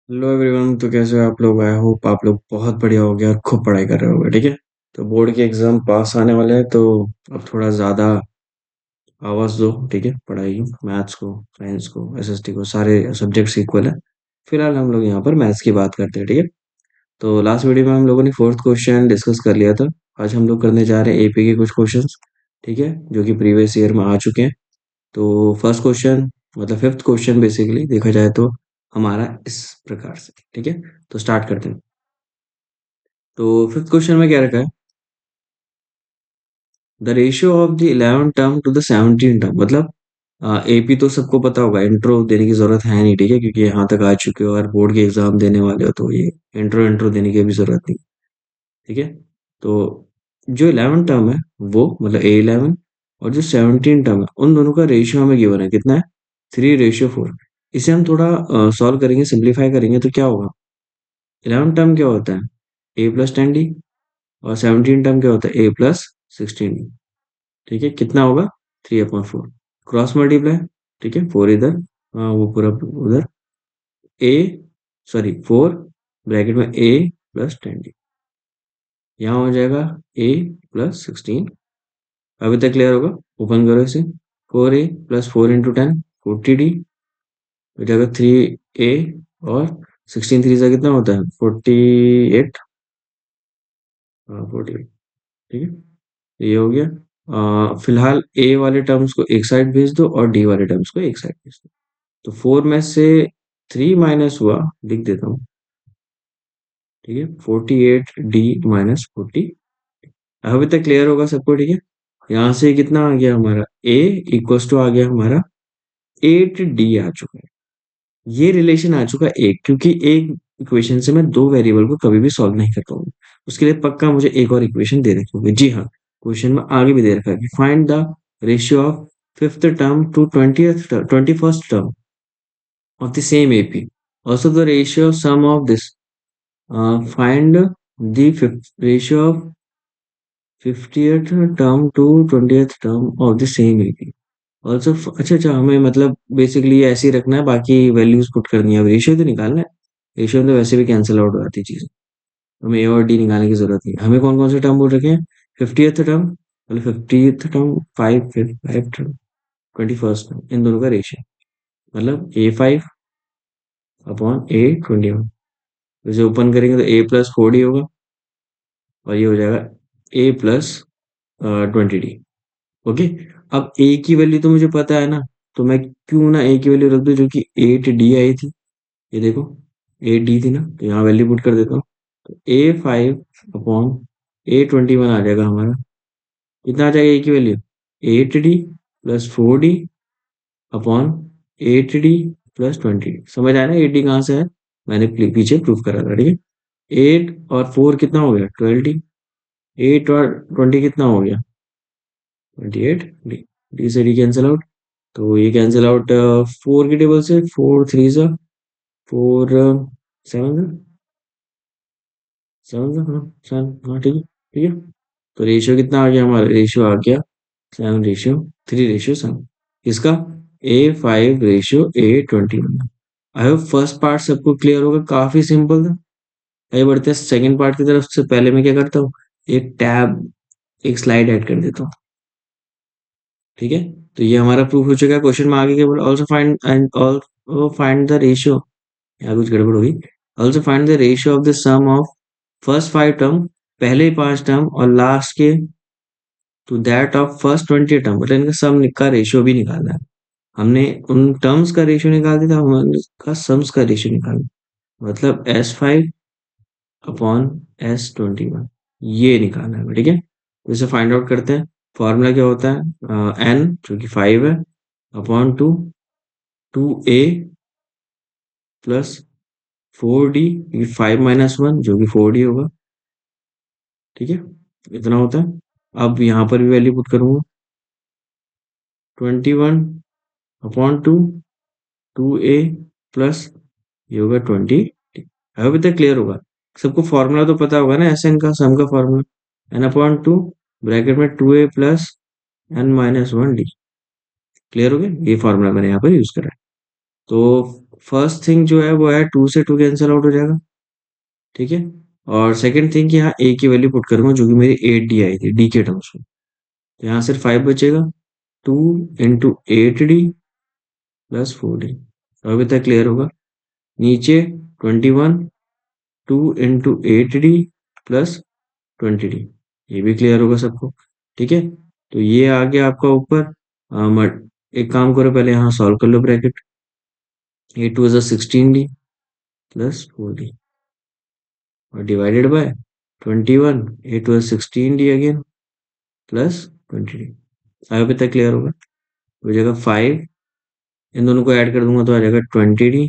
Hello everyone. तो कैसे हो आप लोग? आई होप आप लोग बहुत बढ़िया हो गया और खूब पढ़ाई कर रहे होगे। ठीक है। तो बोर्ड के एग्जाम पास आने वाले हैं, तो अब थोड़ा ज़्यादा आवाज़ दो। ठीक है। पढ़ाई मैथ्स को, साइंस को, एसएसटी को, सारे सब्जेक्ट्स इक्वल है। फिलहाल हम लोग यहाँ पर मैथ्स की बात करते हैं। ठीक है। तो लास्ट वीडियो में हम लोगों ने फोर्थ क्वेश्चन डिस्कस कर लिया था। आज हम लोग करने जा रहे हैं एपी के कुछ क्वेश्चंस। ठीक है। जो कि प्रीवियस ईयर में आ चुके हैं। तो फर्स्ट क्वेश्चन, मतलब फिफ्थ क्वेश्चन बेसिकली देखा जाए तो हमारा इस प्रकार से। ठीक है। तो स्टार्ट करते हैं। तो फिफ्थ क्वेश्चन में क्या रखा है? The ratio of the 11 term to the 17 term. मतलब एपी तो सबको पता होगा, इंट्रो देने की जरूरत है नहीं। ठीक है। क्योंकि यहाँ तक आ चुके हो और बोर्ड के एग्जाम देने वाले हो, तो ये इंट्रो इंट्रो देने की भी जरूरत नहीं। ठीक है। तो जो 11 टर्म है, वो मतलब A11, और जो 17 टर्म है, उन दोनों का रेशियो हमें गिवन है। कितना है? 3:4। इसे हम थोड़ा सॉल्व करेंगे, सिंप्लीफाई करेंगे तो क्या होगा? 11 टर्म क्या होता है? A+10D। और 17 टर्म क्या होता है? A+16D। ठीक है। कितना होगा? 3/4। Cross multiply. ठीक है। 4 इधर, वो पूरा उधर। ए, सॉरी 4, ब्रैकेट में A+10D। यहाँ हो जाएगा A+16। अभी तक क्लियर होगा? ओपन करो इसे। 4A+4 × 10, 40D। हो जाएगा 3A। और 16 3 से कितना होता है? 48। हाँ 48। ठीक है। ये हो गया। फिलहाल ए वाले टर्म्स को एक साइड भेज दो और डी वाले टर्म्स को एक साइड भेज दो। तो 4 में से 3 माइनस हुआ, लिख देता हूँ। ठीक है। 48D-40। अभी तक क्लियर होगा सबको? ठीक है। यहाँ से कितना आ गया हमारा? ए इक्वल्स टू आ गया हमारा 8D आ चुका है। ये रिलेशन आ चुका है एक, क्योंकि एक इक्वेशन से मैं दो वेरिएबल को कभी भी सॉल्व नहीं कर पाऊंगा। उसके लिए पक्का मुझे एक और इक्वेशन दे रखी होगी। जी हाँ। क्वेश्चन में आगे भी दे रखा है कि find the ratio of fifth term to 21st term of the same AP. Also the ratio sum of this. Find the ratio of 50th term to 20th term of the same AP. Also अच्छा अच्छा, हमें मतलब basically ऐसे ही रखना है, बाकी values put करनी है। अब रेशियो तो निकालना है। रेशियो में तो वैसे भी कैंसिल आउट हो जाती है चीजें। हमें ए और डी निकालने की जरूरत नहीं है। हमें कौन कौन से टर्म बोल रखे हैं? 50th टर्म, मतलब 50th term, 5 term, 21st term, इन दोनों का रेशियो। मतलब A5/A21। इसे ओपन करेंगे तो A+4D होगा। और ये हो जाएगा A+20D। ओके। अब ए की वैल्यू तो मुझे पता है ना, तो मैं क्यों ना ए की वैल्यू रख दूं, जो कि 8D आई थी। ये देखो, 8D थी ना, तो यहाँ वैल्यू पुट कर देता हूँ। तो A5/A21 आ जाएगा हमारा। कितना आ जाएगा ए की वैल्यू? 8D+4D/8D+20। समझ आया ना 8D कहाँ से है? मैंने पीछे प्रूफ करा था। ठीक है। 8 और 4 कितना हो गया? 12D। 8 और 20 कितना हो गया? 28D। डी से डी कैंसिल आउट। तो ये कैंसिल आउट 4 की टेबल से। 4 3 सा 4, 7 7 हाँ 7, हाँ ठीक है। ठीक है। तो रेशियो कितना आ गया हमारा? रेशियो आ गया 7:3:7। इसका A5/A21। I hope first part सबको क्लियर होगा, काफी सिंपल था। आइए बढ़ते हैं सेकंड पार्ट की तरफ। से पहले मैं क्या करता हूँ, एक टैब, एक स्लाइड ऐड कर देता हूँ। ठीक है। तो ये हमारा प्रूफ हो चुका है। क्वेश्चन में आगे क्या बोला? Also find and all find the ratio. यहाँ कुछ गड़बड़ होगी। Also find the ratio of the sum of first 5 term, पहले 5 टर्म, और लास्ट के to that of first 20 term. मतलब इनका सम का रेशियो भी निकालना है। हमने उन टर्म्स का रेशियो निकाल दिया था, हमने उसका सम्स का रेशियो निकालना। मतलब S5/S21, ये निकालना है। ठीक है। तो इसे फाइंड आउट करते हैं। फॉर्मूला क्या होता है? N जो कि 5 है, अपॉन 2, 2A+4D, 5 - 1 जो कि 4D होगा। ठीक है। इतना होता है। अब यहाँ पर भी वैल्यू पुट करूंगा। 21/2, 2A+ ये होगा 20। अभी तक क्लियर होगा सबको? फॉर्मूला तो पता होगा ना, एस एन का, सम का फॉर्मूला। N/2, ब्रैकेट में 2A+N-1D। क्लियर हो गया? ये फॉर्मूला मैंने यहाँ पर यूज करा है। तो फर्स्ट थिंग जो है वो है 2 से 2 कैंसिल आउट हो जाएगा, ठीक है। और सेकंड थिंग कि यहाँ ए की वैल्यू पुट करूंगा जो कि मेरी 8D आई थी डी के टर्म्स में, तो यहाँ सिर्फ 5 बचेगा। 2 इंटू 8D प्लस 4D। अभी तक क्लियर होगा। नीचे 21, 2 इंटू 8D प्लस 20D, ये भी क्लियर होगा सबको, ठीक है। तो ये आ गया आपका ऊपर। एक काम करो, पहले यहाँ सॉल्व कर लो ब्रैकेट। 8 2 16D प्लस 4D और divided by 21, 8 2 16D again plus 20D। अभी तक क्लियर होगा। हो जाएगा 5, इन दोनों को ऐड कर दूंगा तो आ जाएगा 20D।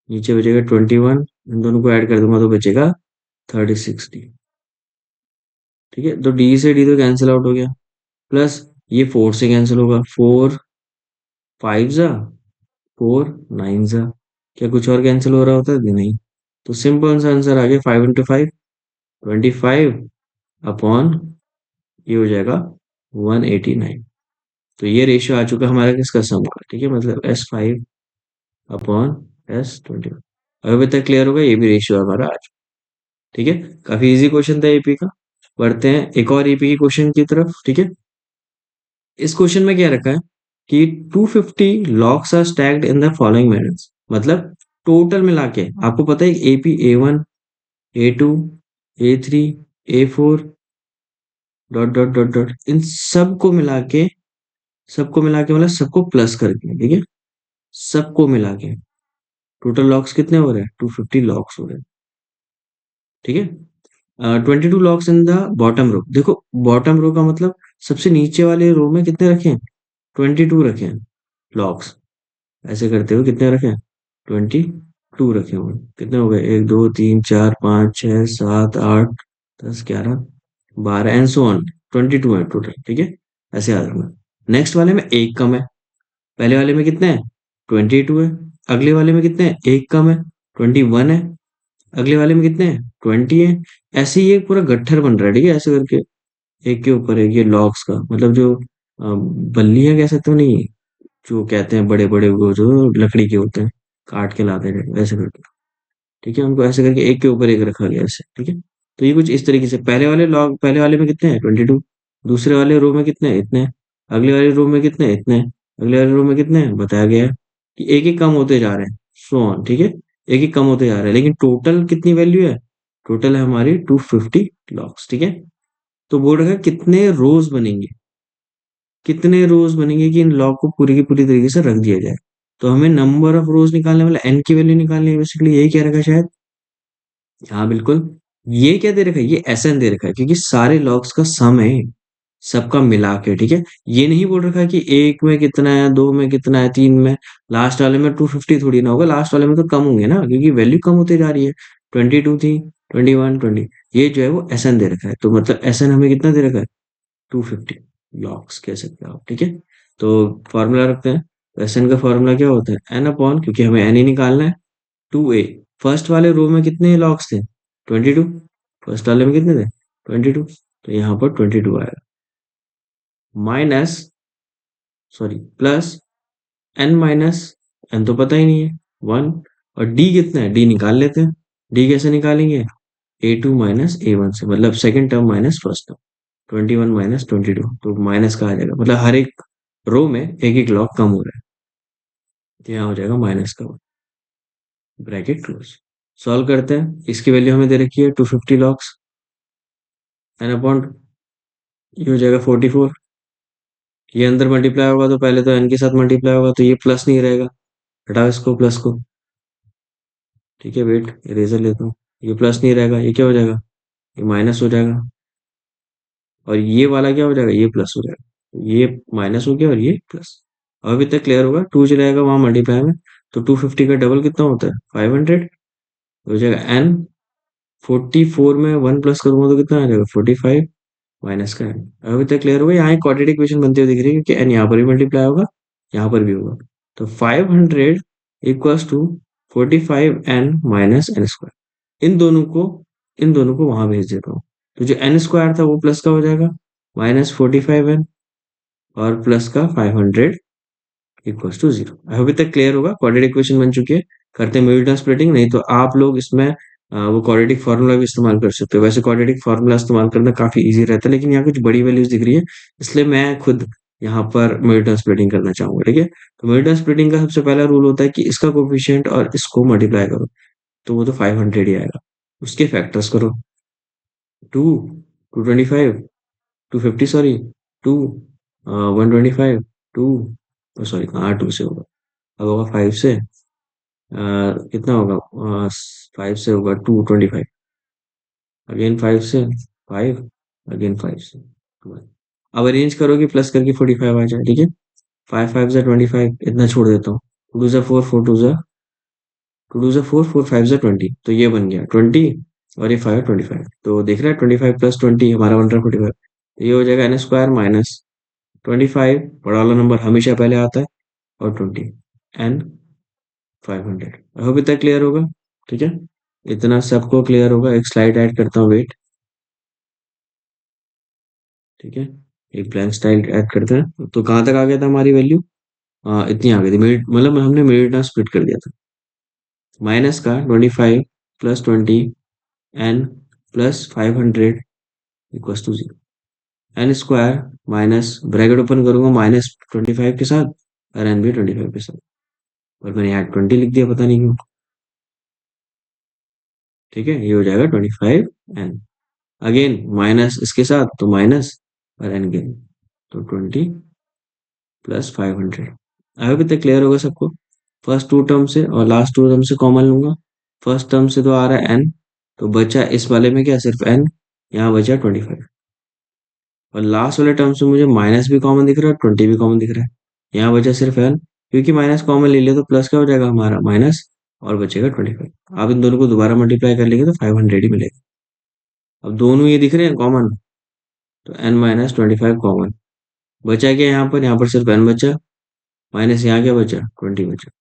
नीचे बचेगा 21, इन दोनों को ऐड कर दूंगा तो बचेगा 36D, ठीक है। तो डी से डी तो कैंसिल आउट हो गया, प्लस ये 4 से कैंसिल होगा। 4 5 जा, 4 9 जा, क्या कुछ और कैंसिल हो रहा होता है? नहीं। तो सिंपल सा आंसर आ गया 5 इंटू 5 25 अपॉन, ये हो जाएगा 189। तो ये रेशियो आ चुका हमारा किसका, सम का, ठीक है। मतलब S5 अपॉन S21। अभी तक क्लियर होगा, ये भी रेशियो हमारा आ चुका, ठीक है। काफी इजी क्वेश्चन था एपी का। बढ़ते हैं एक और एपी की क्वेश्चन की तरफ, ठीक है। इस क्वेश्चन में क्या रखा है कि 250 logs are stacked in the following manners. मतलब टोटल मिला के आपको पता है AP A1 A2 A3 A4 dot dot dot dot, इन सबको मिला के मतलब सबको प्लस करके, ठीक है। सबको मिला के टोटल लॉक्स कितने हो रहे हैं? 250 लॉक्स हो रहे हैं, ठीक है। 22 locks in the bottom row. देखो बॉटम रो का मतलब सबसे नीचे वाले रो में कितने रखे हैं? 22 रखे हैं लॉक्स। ऐसे करते हुए कितने रखे हैं? 22 रखे हुए। कितने हो गए? 1 2 3 4 5 6 7 8 10 11 12 एंड सो ऑन। 22 है टोटल, ठीक है। ऐसे याद रखना। नेक्स्ट वाले में एक कम है। पहले वाले में कितने हैं? 22 है। अगले वाले में कितने हैं? एक कम है, 21 है। अगले वाले में कितने हैं? 20 है। ऐसे ही एक पूरा गट्ठर बन रहा है, ठीक है। ऐसे करके एक के ऊपर एक ये लॉक्स का मतलब जो बल्लियां कह सकते हो, नहीं, जो कहते हैं बड़े बड़े वो जो लकड़ी के होते हैं, काट के लाते हैं वैसे करके, ठीक है। उनको ऐसे करके एक के ऊपर एक रखा गया ऐसे, ठीक है। तो ये कुछ इस तरीके से पहले वाले लॉग, पहले वाले में कितने हैं? 22। दूसरे वाले रो में कितने हैं? इतने। अगले वाले रो में कितने हैं? इतने। अगले वाले रो में कितने हैं बताया गया है कि एक एक कम होते जा रहे हैं, सो ऑन, ठीक है। एक एक कम होते जा रहे हैं, लेकिन टोटल कितनी वैल्यू है? टोटल है हमारी 250 लॉक्स, ठीक है। तो बोल रखा है कितने रोज बनेंगे, कितने रोज बनेंगे कि इन लॉग को पूरी की पूरी तरीके से रख दिया जाए। तो हमें नंबर ऑफ रोज निकालने वाला एन की वैल्यू निकालनी है, बेसिकली यही कह रखा है शायद। हाँ बिल्कुल। ये क्या दे रखा है? ये एस एन दे रखा है क्योंकि सारे लॉग्स का सम है, सबका मिला के, ठीक है। ये नहीं बोल रखा है कि एक में कितना है, दो में कितना है, तीन में। लास्ट वाले में 250 थोड़ी ना होगा, लास्ट वाले में तो कम होंगे ना, क्योंकि वैल्यू कम होते जा रही है। 22 थी, 21 20, ये जो है वो एस एन दे रखा है। तो मतलब एस एन हमें कितना दे रखा है? 250 लॉक्स कह सकते हो आप, ठीक है। तो फॉर्मूला रखते हैं। तो एस एन का फॉर्मूला क्या होता है? एन अपॉन, क्योंकि हमें एन ही निकालना है, 2a। फर्स्ट वाले रो में कितने लॉक्स थे? 22। फर्स्ट वाले में कितने थे? 22। तो यहाँ पर 22 आएगा, minus, sorry plus, N minus, N तो पता ही नहीं है, 1। और डी कितना है? डी निकाल लेते हैं। डी कैसे निकालेंगे? A2 माइनस A1 से, मतलब second term minus first term. 21 minus 22, तो माइनस का आ जाएगा, मतलब हर एक रो में एक एक लॉक कम हो रहा है, तो यहाँ हो जाएगा माइनस का, ब्रैकेट क्लोज। सॉल्व करते हैं। इसकी वैल्यू हमें दे रखी है 250 लॉक्स, एन अपॉन, ये हो जाएगा 44। ये अंदर मल्टीप्लाई होगा तो पहले तो एन के साथ मल्टीप्लाई होगा, तो ये प्लस नहीं रहेगा, हटाओ इसको प्लस को, ठीक है। वेट, इरेजर लेता हूँ। ये प्लस नहीं रहेगा, ये क्या हो जाएगा? ये माइनस हो जाएगा। और ये वाला क्या हो जाएगा? ये प्लस हो जाएगा। ये माइनस हो गया और ये प्लस। अभी तक क्लियर होगा। 2 चलाएगा वहां मल्टीप्लाई में, तो 250 का डबल कितना होता है? 500। हो जाएगा एन। 44 में 1 प्लस करूंगा तो कितना आ जाएगा? 45 माइनस का एन। अभी तक क्लियर होगा। यहाँ एक क्वाड्रेटिक इक्वेशन बनती हुई दिख रही है, क्योंकि एन यहाँ पर भी मल्टीप्लाई होगा, यहाँ पर भी होगा। तो 500 equals to 45 n minus n square. इन दोनों को वहां भेज देता हूँ। तो जो एन स्क्वायर था वो प्लस का हो जाएगा, माइनस 45 एन, और प्लस का 500 इक्वल्स टू जीरो। अभी तक क्लियर होगा, क्वाड्रेटिक इक्वेशन बन चुकी है। करते हैं मिडिल टर्म स्प्लिटिंग, नहीं तो आप लोग इसमें वो क्वाड्रेटिक फार्मूला भी इस्तेमाल कर सकते हो। वैसे क्वाड्रेटिक फार्मूला इस्तेमाल करना काफी इजी रहता है, लेकिन यहाँ कुछ बड़ी वैल्यूज दिख रही है, इसलिए मैं खुद यहाँ पर मिडिल टर्म स्प्लिटिंग करना चाहूंगा। ठीक है, तो मिडिल टर्म स्प्लिटिंग का सबसे पहला रूल होता है कि इसका कोफिशिएंट और इसको मल्टीप्लाई करो, तो वो तो 500 ही आएगा। उसके फैक्टर्स करो, 2, 225, 250, सॉरी, 2, 125, 2, सॉरी कहाँ 2 से होगा, अब होगा 5 से, कितना होगा, 5 से होगा 225, अगेन 5 से 5, अगेन 5 से 12। अब अरेंज करोगे प्लस करके 45 आ जाए। ठीक है, 5 5 जा 25, इतना छोड़ देता हूँ, 2 जा 4, 4 2 जा, 2 2 जा 4, 4 5 जा 20, तो ये बन गया 20, और ये 5 25, तो देख रहा है 25 प्लस 20 हमारा बन रहा है 45। तो ये हो जाएगा एन स्क्वायर माइनस 25, बड़ा वाला नंबर हमेशा पहले आता है, और 20, एन 500। अभी तक क्लियर होगा? ठीक है, इतना सबको क्लियर होगा। एक स्लाइड ऐड करता हूँ, वेट। ठीक है, एक ब्लैंक स्लाइड ऐड करते हैं। तो कहाँ तक आ गया था हमारी वैल्यू? इतनी आ गई थी, मिनट मतलब हमने मिनट ना स्प्लिट कर दिया था। माइनस का 25 plus 20, N plus 500 equals to zero. N square minus bracket open करूंगा माइनस 25 के साथ, और एन भी 25 के साथ, और मैंने यहाँ 20 लिख दिया, पता नहीं क्यों। ठीक है, ये हो जाएगा 25 एन, अगेन माइनस इसके साथ तो माइनस, और एन गेन, तो 20 प्लस 500। अभी तक क्लियर होगा सबको? फर्स्ट टू टर्म से और लास्ट टू टर्म से कॉमन लूंगा। फर्स्ट टर्म से तो आ रहा है एन, तो बचा इस वाले में क्या, सिर्फ एन, यहाँ बचा 25, और लास्ट वाले टर्म से मुझे माइनस भी कॉमन दिख रहा है, 20 भी कॉमन दिख रहा है, यहाँ बचा सिर्फ एन, क्योंकि माइनस कॉमन ले लिया तो प्लस क्या हो जाएगा हमारा, माइनस, और बचेगा 25। आप इन दोनों को दोबारा मल्टीप्लाई कर लेंगे तो 500 ही मिलेगा। अब दोनों ये दिख रहे हैं कॉमन, तो एन माइनस 25 कॉमन बचा क्या, यहाँ पर सिर्फ एन बचा, माइनस यहाँ क्या बचा, 20 बचा।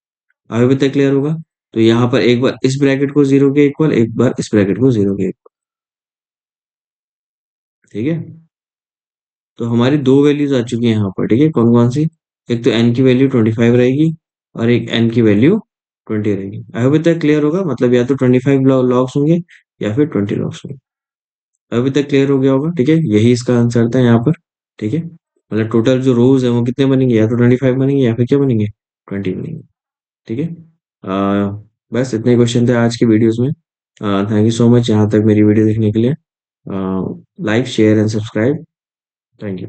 अभी तक क्लियर होगा? तो यहाँ पर एक बार इस ब्रैकेट को जीरो के इक्वल, एक बार इस ब्रैकेट को जीरो के इक्वल। ठीक है, तो हमारी दो वैल्यूज आ चुकी है यहाँ पर। ठीक है, कौन कौन सी? एक तो एन की वैल्यू 25 रहेगी, और एक एन की वैल्यू 20 रहेगी। अभी तक क्लियर होगा? मतलब या तो 25 लॉग्स होंगे, या फिर 20 लॉग्स होंगे। अभी तक क्लियर हो गया होगा? ठीक है, यही इसका आंसर था यहाँ पर। ठीक है, मतलब टोटल जो रोज है वो कितने बनेंगे, या तो 25 बनेंगे, या फिर क्या बनेंगे, 20 बनेंगे। ठीक है, बस इतने क्वेश्चन थे आज की वीडियोस में। थैंक यू सो मच यहाँ तक मेरी वीडियो देखने के लिए। Like share and subscribe. Thank you.